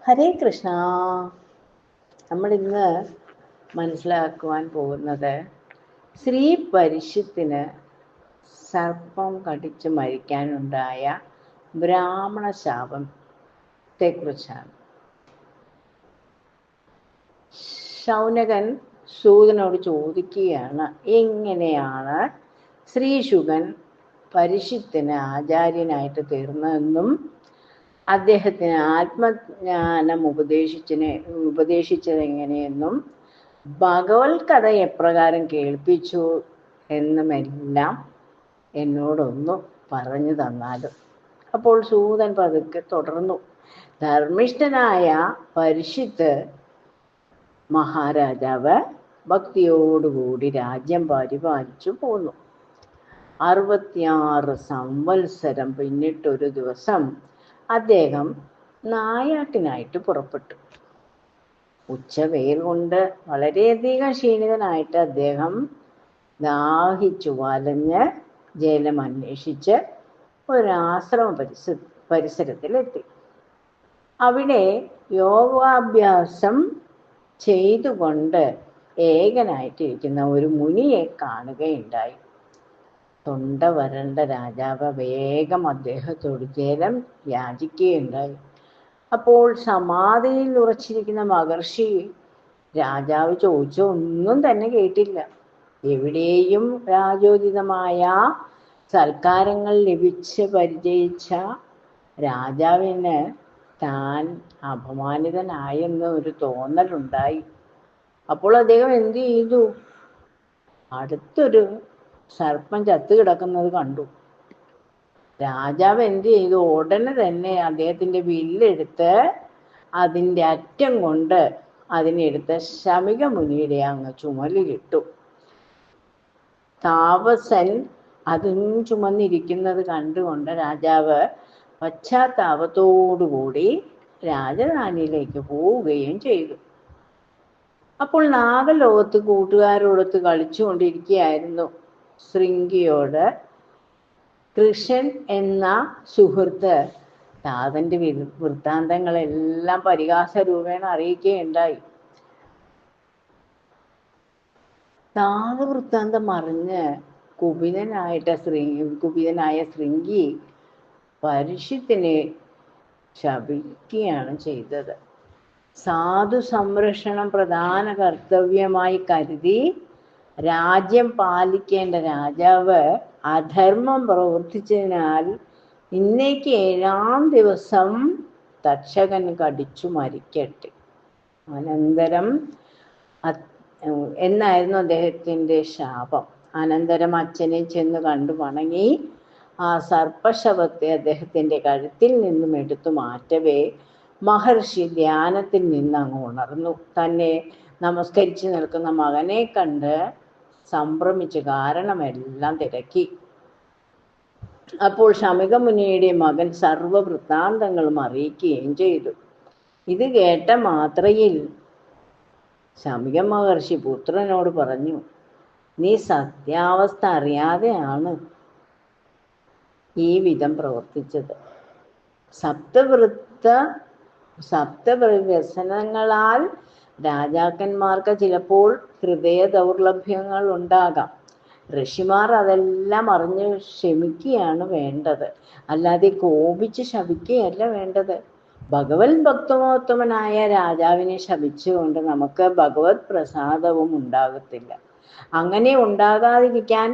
ഹരേ കൃഷ്ണ. നമ്മളിന്ന് മനസ്സിലാക്കുവാൻ പോകുന്നത് ശ്രീ പരീക്ഷിത്തിന് സർപ്പം കടിച്ച് മരിക്കാനുണ്ടായ ബ്രാഹ്മണ ശാപത്തെക്കുറിച്ചാണ്. ശൗനകൻ സൂതനോട് ചോദിക്കുകയാണ്, എങ്ങനെയാണ് ശ്രീശുകൻ പരീക്ഷിത്തിന് ആചാര്യനായിട്ട് തീർന്നതെന്നും അദ്ദേഹത്തിന് ആത്മജ്ഞാനം ഉപദേശിച്ചത് എങ്ങനെയെന്നും ഭഗവത് കഥ എപ്രകാരം കേൾപ്പിച്ചു എന്നുമെല്ലാം എന്നോടൊന്നു പറഞ്ഞു തന്നാലും. അപ്പോൾ സൂതൻ പതുക്കെ തുടർന്നു. ധർമ്മിഷ്ഠനായ പരീക്ഷിത്ത് മഹാരാജാവ് ഭക്തിയോടുകൂടി രാജ്യം പരിപാലിച്ചു പോന്നു. 66 സംവത്സരം പിന്നിട്ടൊരു ദിവസം അദ്ദേഹം നായാട്ടിനായിട്ട് പുറപ്പെട്ടു. ഉച്ചവെയിൽ കൊണ്ട് വളരെയധികം ക്ഷീണിതനായിട്ട് അദ്ദേഹം ദാഹിച്ചു വലഞ്ഞ് ജലം അന്വേഷിച്ച് ഒരാശ്രമ പരിസരത്തിലെത്തി. അവിടെ യോഗാഭ്യാസം ചെയ്തുകൊണ്ട് ഏകനായിട്ടിരിക്കുന്ന ഒരു മുനിയെ കാണുകയുണ്ടായി. തൊണ്ട വരണ്ട രാജാവ് വേഗം അദ്ദേഹത്തോട് ജലം യാചിക്കുകയുണ്ടായി. അപ്പോൾ സമാധിയിൽ ഉറച്ചിരിക്കുന്ന മഹർഷി രാജാവ് ചോദിച്ച ഒന്നും തന്നെ കേട്ടില്ല. എവിടെയും രാജോചിതമായ സൽക്കാരങ്ങൾ ലഭിച്ച് പരിചയിച്ച രാജാവിന് താൻ അപമാനിതനായെന്ന് ഒരു തോന്നലുണ്ടായി. അപ്പോൾ അദ്ദേഹം എന്ത് ചെയ്തു? അടുത്തൊരു സർപ്പം ചത്തു കിടക്കുന്നത് കണ്ടു. രാജാവ് എന്ത് ചെയ്തു? ഉടനെ തന്നെ അദ്ദേഹത്തിന്റെ വില്ലെടുത്ത് അതിൻ്റെ അറ്റം കൊണ്ട് അതിനെടുത്ത് ശമിക മുനിയുടെ അങ്ങ് ചുമലിലിട്ടു. താപസൻ അതും ചുമന്നിരിക്കുന്നത് കണ്ടുകൊണ്ട് രാജാവ് പശ്ചാത്താപത്തോടുകൂടി രാജധാനിയിലേക്ക് പോവുകയും ചെയ്തു. അപ്പോൾ നാഗലോകത്ത് കൂട്ടുകാരോടൊത്ത് കളിച്ചുകൊണ്ടിരിക്കുകയായിരുന്നു ശൃംഗിയോട് കൃഷ്ണൻ എന്ന സുഹൃത്ത് താതന്റെ വൃത്താന്തങ്ങളെല്ലാം പരിഹാസരൂപേണ അറിയിക്കുകയുണ്ടായി. നാഗവൃത്താന്തം അറിഞ്ഞ് കുപിതനായ ശൃംഗി പരീക്ഷിത്തിനെ ശപിക്കുകയാണ് ചെയ്തത്. സാധു സംരക്ഷണം പ്രധാന കർത്തവ്യമായി കരുതി രാജ്യം പാലിക്കേണ്ട രാജാവ് അധർമ്മം പ്രവർത്തിച്ചതിനാൽ ഇന്നേക്ക് 7-ാം ദിവസം തക്ഷകൻ കടിച്ചു മരിക്കട്ടെ. അനന്തരം എന്നായിരുന്നു അദ്ദേഹത്തിൻ്റെ ശാപം. അനന്തരം അച്ഛനെ ചെന്ന് കണ്ടു വണങ്ങി ആ സർപ്പശവത്തെ അദ്ദേഹത്തിൻ്റെ കഴുത്തിൽ നിന്നും എടുത്തു മാറ്റവേ മഹർഷി ധ്യാനത്തിൽ നിന്ന് അങ്ങ് ഉണർന്നു. തന്നെ നമസ്കരിച്ച് നിൽക്കുന്ന മകനെ കണ്ട് സംഭ്രമിച്ച് കാരണമെല്ലാം തിരക്കി. അപ്പോൾ ശമിക മുനിയുടെ മകൻ സർവവൃത്താന്തങ്ങളും അറിയിക്കുകയും ചെയ്തു. ഇത് കേട്ട മാത്രയിൽ ശമിക മഹർഷി പുത്രനോട് പറഞ്ഞു, നീ സത്യാവസ്ഥ അറിയാതെയാണ് ഈ വിധം പ്രവർത്തിച്ചത്. സപ്തവ്യസനങ്ങളാൽ രാജാക്കന്മാർക്ക് ചിലപ്പോൾ ഹൃദയ ദൗർലഭ്യങ്ങൾ ഉണ്ടാകാം. ഋഷിമാർ അതെല്ലാം അറിഞ്ഞ് ക്ഷമിക്കുകയാണ് വേണ്ടത്, അല്ലാതെ കോപിച്ച് ശപിക്കുകയല്ല വേണ്ടത്. ഭഗവത് ഭക്തമോത്തമനായ രാജാവിനെ ശപിച്ചുകൊണ്ട് നമുക്ക് ഭഗവത് പ്രസാദവും ഉണ്ടാകത്തില്ല. അങ്ങനെ ഉണ്ടാകാതിരിക്കാൻ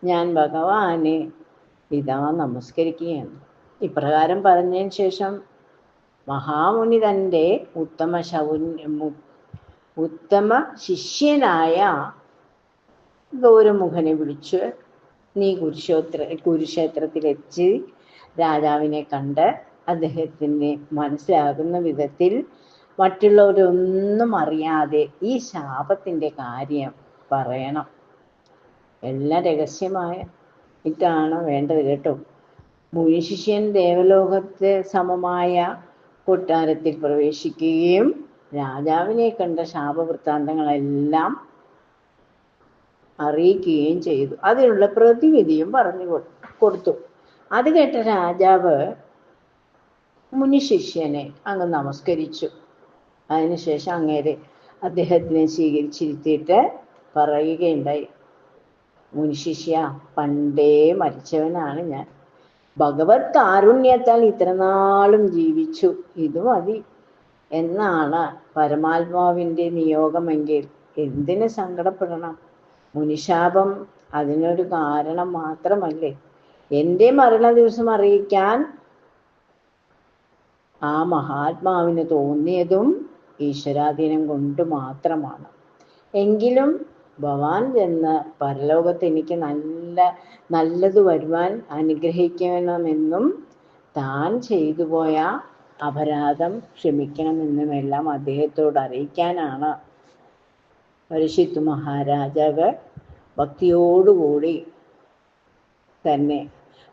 ഞാൻ ഭഗവാനെ ഇതാ നമസ്കരിക്കുകയാണ്. ഇപ്രകാരം പറഞ്ഞതിന് ശേഷം മഹാമുനി തൻ്റെ ഉത്തമ ശിഷ്യനായ ഗൗരമുഖനെ വിളിച്ച്, നീ കുരുക്ഷേത്രത്തിലെത്തി രാജാവിനെ കണ്ട് അദ്ദേഹത്തിന് മനസ്സിലാകുന്ന വിധത്തിൽ മറ്റുള്ളവരൊന്നും അറിയാതെ ഈ ശാപത്തിൻ്റെ കാര്യം പറയണം. എല്ലാം രഹസ്യമായ ഇതാണ് വേണ്ടത് കേട്ടോ. മുനിശിഷ്യൻ ദേവലോകത്തെ സമമായ കൊട്ടാരത്തിൽ പ്രവേശിക്കുകയും രാജാവിനെ കണ്ട ശാപവൃത്താന്തങ്ങളെല്ലാം അറിയിക്കുകയും ചെയ്തു. അതിനുള്ള പ്രതിവിധിയും പറഞ്ഞു കൊടുത്തു. അത് കേട്ട രാജാവ് മുനിശിഷ്യനെ അങ്ങ് നമസ്കരിച്ചു. അതിനുശേഷം അങ്ങേരെ അദ്ദേഹത്തിനെ സ്വീകരിച്ചിരുത്തിയിട്ട് പറയുകയുണ്ടായി, മുനിശിഷ്യ, പണ്ടേ മരിച്ചവനാണ് ഞാൻ. ഭഗവത് കാരുണ്യത്താൽ ഇത്രനാളും ജീവിച്ചു, ഇത് മതി എന്നാണ് പരമാത്മാവിൻ്റെ നിയോഗമെങ്കിൽ എന്തിന് സങ്കടപ്പെടണം? മുനിശാപം അതിനൊരു കാരണം മാത്രമല്ലേ? എൻ്റെ മരണ ദിവസം അറിയിക്കാൻ ആ മഹാത്മാവിന് തോന്നിയതും ഈശ്വരാധീനം കൊണ്ട് മാത്രമാണ്. എങ്കിലും ഭഗവാൻ ചെന്ന് പരലോകത്ത് എനിക്ക് നല്ലത് വരുവാൻ അനുഗ്രഹിക്കണമെന്നും താൻ ചെയ്തു പോയ അപരാധം ക്ഷമിക്കണമെന്നുമെല്ലാം അദ്ദേഹത്തോട് അറിയിക്കാനാണ് പരീക്ഷിത്ത് മഹാരാജാവ് ഭക്തിയോടുകൂടി തന്നെ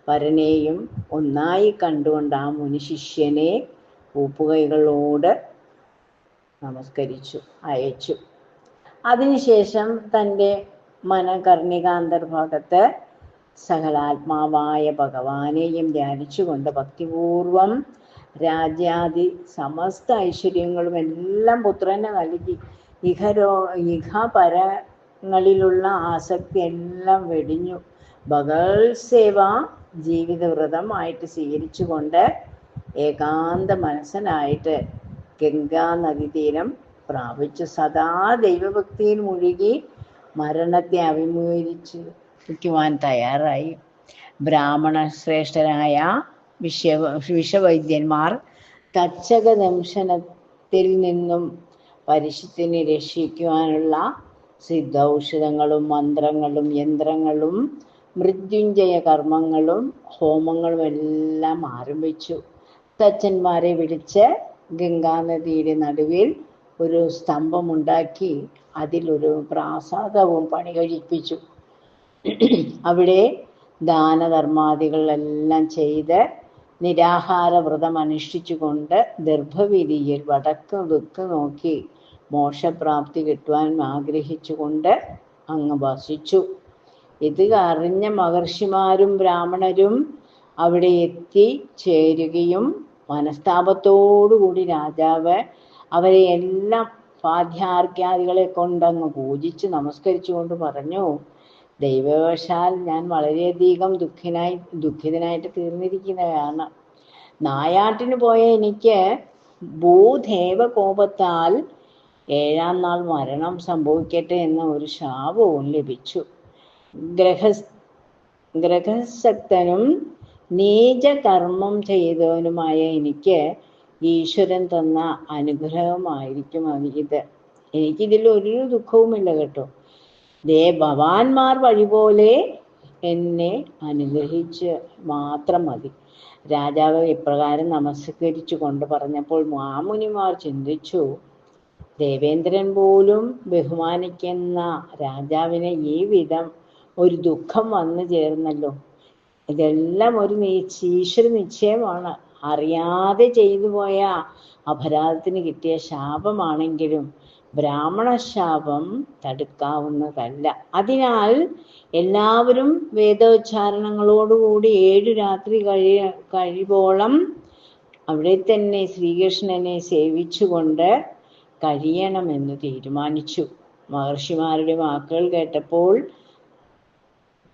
പരനെയും ഒന്നായി കണ്ടുകൊണ്ട് ആ മുനിശിഷ്യനെ പൂപ്പുകൈകളോട് നമസ്കരിച്ചു, അയച്ചു. അതിനുശേഷം തൻ്റെ മനകർണികാന്തർഭാഗത്ത് സകലാത്മാവായ ഭഗവാനെയും ധ്യാനിച്ചുകൊണ്ട് ഭക്തിപൂർവം രാജ്യാദി സമസ്ത ഐശ്വര്യങ്ങളും എല്ലാം പുത്രനെ നൽകി ഇഹപരങ്ങളിലുള്ള ആസക്തി എല്ലാം വെടിഞ്ഞു ഭഗവത് സേവ ജീവിതവ്രതമായിട്ട് സ്വീകരിച്ചുകൊണ്ട് ഏകാന്ത മനസ്സനായിട്ട് ഗംഗാ നദീതീരം പ്രാപിച്ചു സദാ ദൈവഭക്തിയിൽ മുഴുകി മരണത്തെ അഭിമുഖീകരിക്കുവാൻ തയ്യാറായി. ബ്രാഹ്മണ ശ്രേഷ്ഠരായ വിഷവൈദ്യന്മാർ തക്ഷകദംശനത്തിൽ നിന്നും പരീക്ഷിത്തിനെ രക്ഷിക്കുവാനുള്ള സിദ്ധൌഷധങ്ങളും മന്ത്രങ്ങളും യന്ത്രങ്ങളും മൃത്യുഞ്ജയ കർമ്മങ്ങളും ഹോമങ്ങളും എല്ലാം ആരംഭിച്ചു. തച്ചന്മാരെ വിളിച്ച് ഗംഗാനദിയുടെ നടുവിൽ ഒരു സ്തംഭമുണ്ടാക്കി അതിലൊരു പ്രാസാദവും പണി കഴിപ്പിച്ചു. അവിടെ ദാനധർമാദികളെല്ലാം ചെയ്ത് നിരാഹാര വ്രതം അനുഷ്ഠിച്ചുകൊണ്ട് ദർഭവിധിയിൽ വടക്ക് ദിക്ക് നോക്കി മോക്ഷപ്രാപ്തി കിട്ടുവാൻ ആഗ്രഹിച്ചുകൊണ്ട് അങ്ങ് വസിച്ചു. ഇത് അറിഞ്ഞ മഹർഷിമാരും ബ്രാഹ്മണരും അവിടെ എത്തിച്ചേരുകയും മനസ്താപത്തോടുകൂടി രാജാവ് അവരെ എല്ലാം പാദ്യാർഘ്യാദികളെ കൊണ്ടങ്ങ് പൂജിച്ച് നമസ്കരിച്ചുകൊണ്ട് പറഞ്ഞു, ദൈവവശാൽ ഞാൻ വളരെയധികം ദുഃഖിതനായിട്ട് തീർന്നിരിക്കുന്നതാണ്. നായാട്ടിന് പോയ എനിക്ക് ഭൂദേവകോപത്താൽ 7-ാം നാൾ മരണം സംഭവിക്കട്ടെ എന്ന ഒരു ശാപവും ലഭിച്ചു. ഗ്രഹസക്തനും നീചകർമ്മം ചെയ്തവനുമായ എനിക്ക് ഈശ്വരൻ തന്ന അനുഗ്രഹമായിരിക്കും ഇത്. എനിക്കിതിൽ ഒരു ദുഃഖവുമില്ല കേട്ടോ. ഭവാന്മാർ വഴി പോലെ എന്നെ അനുഗ്രഹിച്ച് മാത്രം മതി. രാജാവ് ഇപ്രകാരം നമസ്കരിച്ചു കൊണ്ട് പറഞ്ഞപ്പോൾ മാമുനിമാർ ചിന്തിച്ചു, ദേവേന്ദ്രൻ പോലും ബഹുമാനിക്കുന്ന രാജാവിന് ഈ വിധം ഒരു ദുഃഖം വന്നു ചേർന്നല്ലോ. ഇതെല്ലാം ഒരു ഈശ്വര നിശ്ചയമാണ്. അറിയാതെ ചെയ്തു പോയ അപരാധത്തിന് കിട്ടിയ ശാപമാണെങ്കിലും ബ്രാഹ്മണ ശാപം തടുക്കാവുന്നതല്ല. അതിനാൽ എല്ലാവരും വേദോച്ചാരണങ്ങളോടുകൂടി 7 രാത്രി കഴിവോളം അവിടെ തന്നെ ശ്രീകൃഷ്ണനെ സേവിച്ചുകൊണ്ട് കഴിയണമെന്ന് തീരുമാനിച്ചു. മഹർഷിമാരുടെ വാക്കുകൾ കേട്ടപ്പോൾ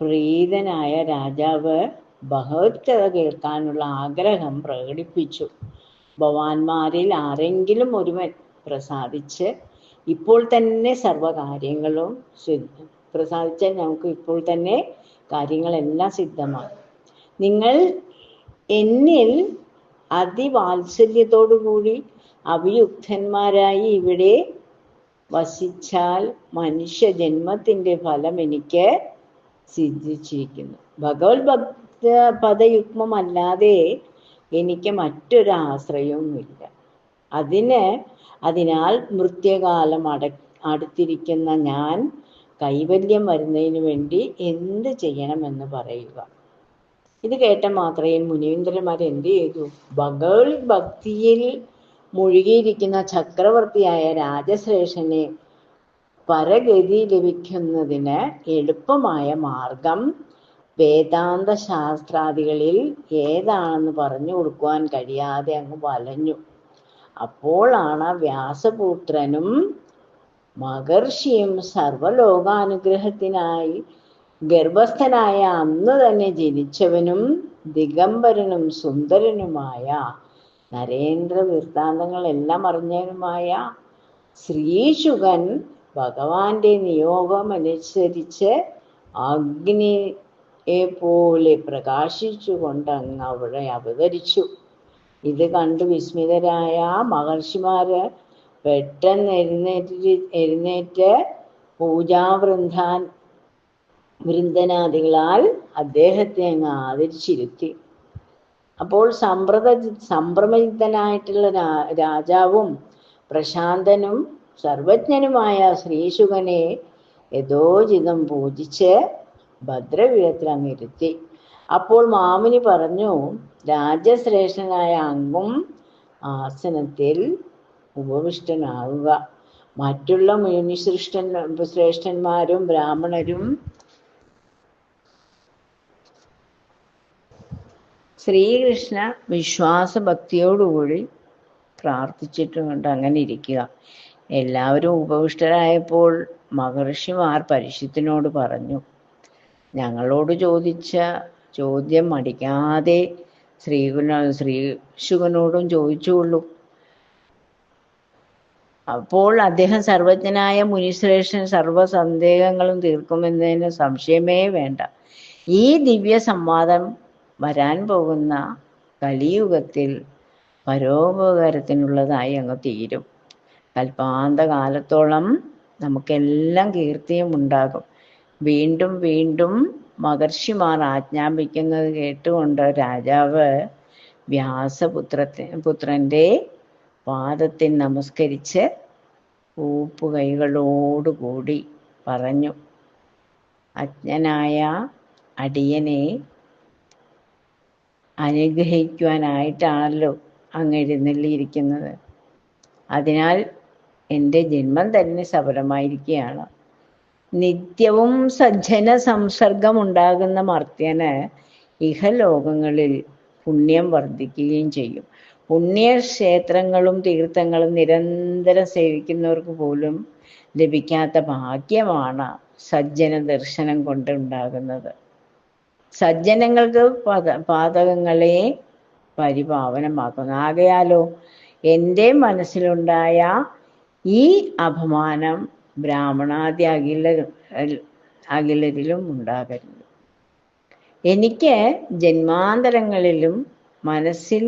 പ്രീതനായ രാജാവ് ഭഗവത്കഥ കേൾക്കാനുള്ള ആഗ്രഹം പ്രകടിപ്പിച്ചു. ഭവാന്മാരിൽ ആരെങ്കിലും ഒരുവൻ പ്രസാദിച്ച് ഇപ്പോൾ തന്നെ സർവകാര്യങ്ങളും പ്രസാദിച്ചാൽ നമുക്ക് ഇപ്പോൾ തന്നെ കാര്യങ്ങളെല്ലാം സിദ്ധമാണ്. നിങ്ങൾ എന്നിൽ അതിവാത്സല്യത്തോടുകൂടി അഭിയുക്തന്മാരായി ഇവിടെ വസിച്ചാൽ മനുഷ്യ ജന്മത്തിൻ്റെ ഫലം എനിക്ക് സിദ്ധിച്ചിരിക്കുന്നു. ഭഗവത് പദയുഗ്മമല്ലാതെ എനിക്ക് മറ്റൊരാശ്രയവുമില്ല. അതിനാൽ മൃത്യകാലം അടുത്തിരിക്കുന്ന ഞാൻ കൈവല്യം വരുന്നതിന് വേണ്ടി എന്ത് ചെയ്യണമെന്ന് പറയുക. ഇത് കേട്ട മാത്രയിൽ മുനീന്ദ്രന്മാർ എന്ത് ചെയ്തു? ഭഗവത് ഭക്തിയിൽ മുഴുകിയിരിക്കുന്ന ചക്രവർത്തിയായ രാജശ്രേഷ്ഠനെ പരഗതി ലഭിക്കുന്നതിന് എളുപ്പമായ മാർഗം വേദാന്ത ശാസ്ത്രാദികളിൽ ഏതാണെന്ന് പറഞ്ഞു കൊടുക്കുവാൻ കഴിയാതെ അങ്ങ് വലഞ്ഞു. അപ്പോഴാണ് വ്യാസപുത്രനും മഹർഷിയും സർവലോകാനുഗ്രഹത്തിനായി ഗർഭസ്ഥനായ അന്ന് തന്നെ ജനിച്ചവനും ദിഗംബരനും സുന്ദരനുമായ നരേന്ദ്ര വൃത്താന്തങ്ങളെല്ലാം അറിഞ്ഞവനുമായ ശ്രീശുകൻ ഭഗവാന്റെ നിയോഗമനുസരിച്ച് അഗ്നിയെ പോലെ പ്രകാശിച്ചുകൊണ്ട് അങ്ങ് അവിടെ അവതരിച്ചു. ഇത് കണ്ടു വിസ്മിതരായ മഹർഷിമാര് പെട്ടെന്ന് എഴുന്നേറ്റ് വൃന്ദനാദികളാൽ അദ്ദേഹത്തെ അങ്ങ് ആദരിച്ചിരുത്തി. അപ്പോൾ സംഭ്രമിതനായിട്ടുള്ള രാജാവും പ്രശാന്തനും സർവജ്ഞനുമായ ശ്രീശുകനെ യഥോചിതം പൂജിച്ച് ഭദ്രപീഠത്തിൽ അങ്ങിരുത്തി. അപ്പോൾ മാമുനി പറഞ്ഞു, രാജശ്രേഷ്ഠനായ അങ്ങും ആസനത്തിൽ ഉപവിഷ്ടനാവുക. മറ്റുള്ള ശ്രേഷ്ഠന്മാരും ബ്രാഹ്മണരും ശ്രീകൃഷ്ണ വിശ്വാസഭക്തിയോടുകൂടി പ്രാർത്ഥിച്ചിട്ടുകൊണ്ട് അങ്ങനെ ഇരിക്കുക. എല്ലാവരും ഉപവിഷ്ടരായപ്പോൾ മഹർഷിമാർ പരീക്ഷിത്തിനോട് പറഞ്ഞു, ഞങ്ങളോട് ചോദിച്ച ചോദ്യം മടിക്കാതെ ശ്രീശുകനോടും ചോദിച്ചുകൊള്ളൂ. അപ്പോൾ അദ്ദേഹം സർവജ്ഞനായ മുനിശ്രേഷ്ഠൻ സർവ സന്ദേഹങ്ങളും തീർക്കുമെന്നതിന് സംശയമേ വേണ്ട. ഈ ദിവ്യ സംവാദം വരാൻ പോകുന്ന കലിയുഗത്തിൽ പരോപകാരത്തിനുള്ളതായി അങ്ങ് തീരും. കൽപ്പാന്ത കാലത്തോളം നമുക്കെല്ലാം കീർത്തിയും ഉണ്ടാകും. വീണ്ടും വീണ്ടും മഹർഷിമാർ ആജ്ഞാപിക്കുന്നത് കേട്ടുകൊണ്ട് രാജാവ് വ്യാസപുത്രന്റെ പാദത്തിൽ നമസ്കരിച്ച് കൈകളോടുകൂടി പറഞ്ഞു, അജ്ഞനായ അടിയനെ അനുഗ്രഹിക്കുവാനായിട്ടാണല്ലോ അങ്ങ് എഴുന്നള്ളിയിരിക്കുന്നത്. അതിനാൽ എൻ്റെ ജന്മം തന്നെ സഫലമായിരിക്കുകയാണ്. നിത്യവും സജ്ജന സംസർഗമുണ്ടാകുന്ന മർത്യന് ഇഹലോകങ്ങളിൽ പുണ്യം വർദ്ധിക്കുകയും ചെയ്യും. പുണ്യക്ഷേത്രങ്ങളും തീർത്ഥങ്ങളും നിരന്തരം സേവിക്കുന്നവർക്ക് പോലും ലഭിക്കാത്ത ഭാഗ്യമാണ് സജ്ജന ദർശനം കൊണ്ട് ഉണ്ടാകുന്നത്. സജ്ജനങ്ങൾക്ക് പാതകങ്ങളെ പരിപാവനമാക്കുന്നു. ആകയാലോ എൻ്റെ മനസ്സിലുണ്ടായ ഈ അപമാനം ബ്രാഹ്മണാദി അഖിലരിലും ഉണ്ടാകരുത്. എനിക്ക് ജന്മാന്തരങ്ങളിലും മനസ്സിൽ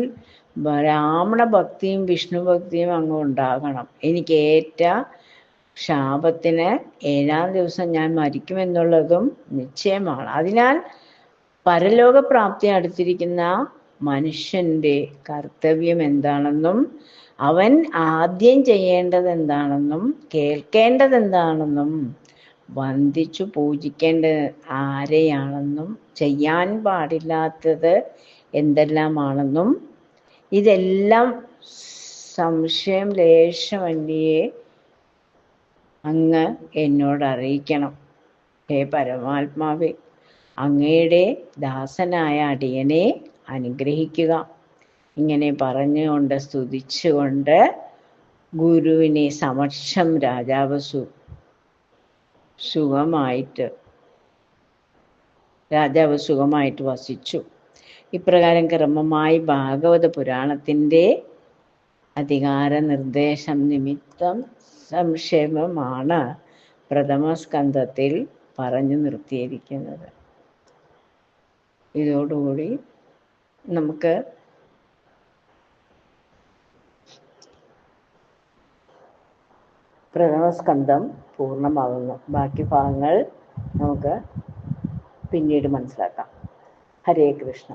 ബ്രാഹ്മണ ഭക്തിയും വിഷ്ണു ഭക്തിയും അങ്ങ് ഉണ്ടാകണം. എനിക്ക് ഏറ്റ ശാപത്തിന് 7-ാം ദിവസം ഞാൻ മരിക്കുമെന്നുള്ളതും നിശ്ചയമാണ്. അതിനാൽ പരലോകപ്രാപ്തി അടുത്തിരിക്കുന്ന മനുഷ്യന്റെ കർത്തവ്യം എന്താണെന്നും അവൻ ആദ്യം ചെയ്യേണ്ടത് എന്താണെന്നും കേൾക്കേണ്ടത് എന്താണെന്നും വന്ദിച്ചു പൂജിക്കേണ്ടത് ആരെയാണെന്നും ചെയ്യാൻ പാടില്ലാത്തത് എന്തെല്ലാമാണെന്നും ഇതെല്ലാം സംശയം ലേശമന്യേ അങ്ങ് എന്നോട് അറിയിക്കണം. ഹേ പരമാത്മാവേ, അങ്ങയുടെ ദാസനായ അടിയനെ അനുഗ്രഹിക്കുക. ഇങ്ങനെ പറഞ്ഞുകൊണ്ട് സ്തുതിച്ചുകൊണ്ട് ഗുരുവിനെ സമക്ഷം രാജാവ് സുഖമായിട്ട് വസിച്ചു. ഇപ്രകാരം ക്രമമായി ഭാഗവത പുരാണത്തിൻ്റെ അധികാര നിർദ്ദേശം നിമിത്തം സംക്ഷേപമാണ് പ്രഥമ സ്കന്ധത്തിൽ പറഞ്ഞു നിർത്തിയിരിക്കുന്നത്. ഇതോടുകൂടി നമുക്ക് പ്രഥമ സ്കന്ധം പൂർണ്ണമാകുന്നു. ബാക്കി ഭാഗങ്ങൾ നമുക്ക് പിന്നീട് മനസ്സിലാക്കാം. ഹരേ കൃഷ്ണ.